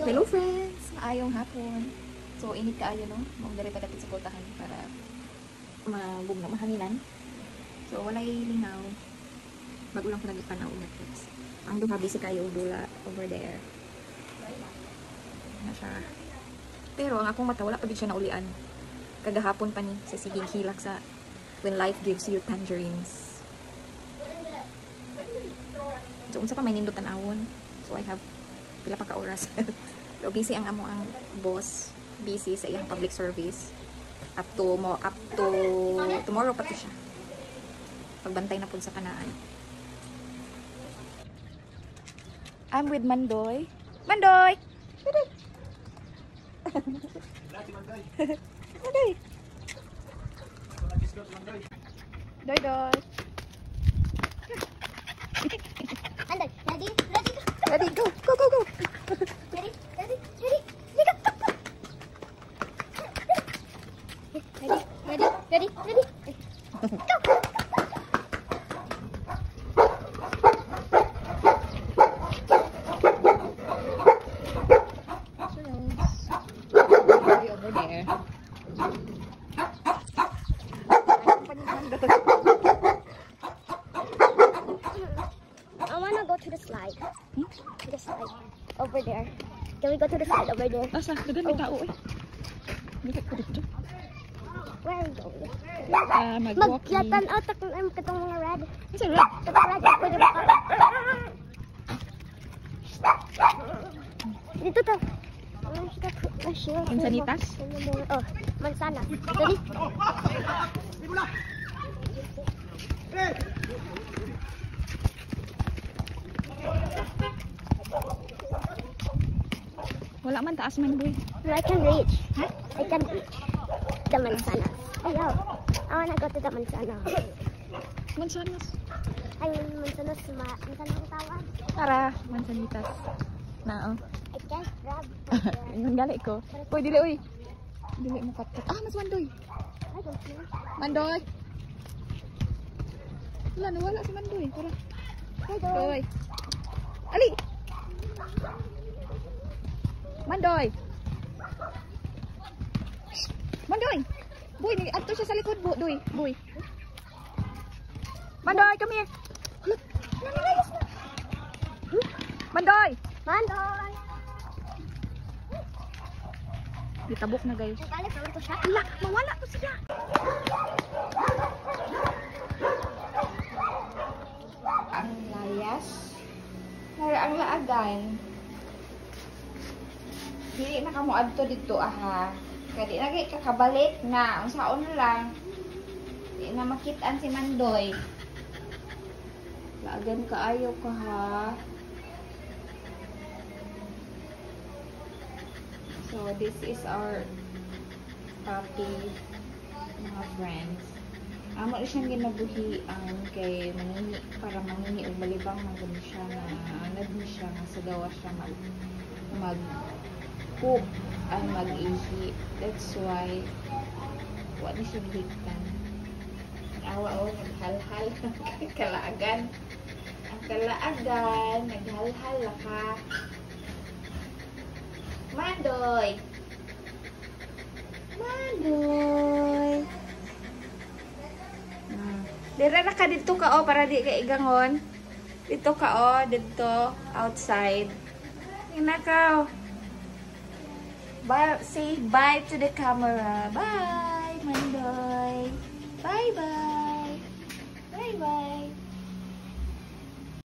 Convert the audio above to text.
Hello friends! Maayong hapon. So, init ka ayo no? Magdari pa dapit sa kotahan para mabugna mahanilan. So, walay lingaw. Bagulang ko nagipanaw Netflix. Ang duha busy kayo dula over there. Na siya. Pero ang akong mata wala pa gid siya naulian. Kagahapon pa ni sa sigig hilak sa When Life Gives You Tangerines. So, unsa pa may nindot tanawon. So, I have pila pa ka oras. So, busy ang amo ang boss. Busy sa iyang public service. Up to tomorrow pa to siya. Pagbantay na po sa kanaan. I'm with Mandoy. Mandoy! Mandoy! Mandoy! Doy, doy! Mandoy, ready? Ready? Ready, go! Go, go, go! Ready? Ready? Ready? Ready? Ready? Ready? Go! Over there. I wanna go to the slide. The slide over there. Can we go to the slide over there? Asa, dagan may tao eh. Dito ko dito. Where are we going? Mag-walking. Maglatan out katong mga red. Asa red? Katong red. Pwede ba? Dito to. Mansanitas? Oh, mansana. Ready? Wala man taas man boy. I can reach. Huh? I can reach the mansanas. Ayaw. I wanna go to the mansanas. Mansanas. Ay, mansanas. Mansanas ang tawag. Tara, mansanitas. Na oh. I can't grab. Yung gali ko. Uy, dili uy. Dili mo katot. Ah, mas Mandoy. I don't know. Mandoy. Wala, nawala si Mandoy. Tara. I don't. Uy. Ali. Mandoy. Mandoy. Boy, ato siya sa likod, boy. Boy. Mandoy, come here. Look. Nanilayas na. Mandoy. Mandoy! Ditabok na guys. Nagalit naman ko siya. Ala, mawala to siya. Ang layas. Ang laagan. Dili na kamo adto dito aha. Kaya di na kay kakabalik na. Unsaon na lang. Di na makitaan si Mandoy. Laagan kaayo ka ha. So this is our puppy, mga friends. Amo siyang ginabuhian kay manini para manini og balibang magud siya na anad ni siya nga sa gawa siya mag poop and mag-ihi. That's why wa ni siya higtan. Awa o naghalhal kalaagan. Ang kalaagan naghalhal la ka. Mandoy! Mandoy! Dira na ka dito ka o para di ka igangon. Dito ka o, dito, outside. Ina ka o. Bye, say bye to the camera. Bye!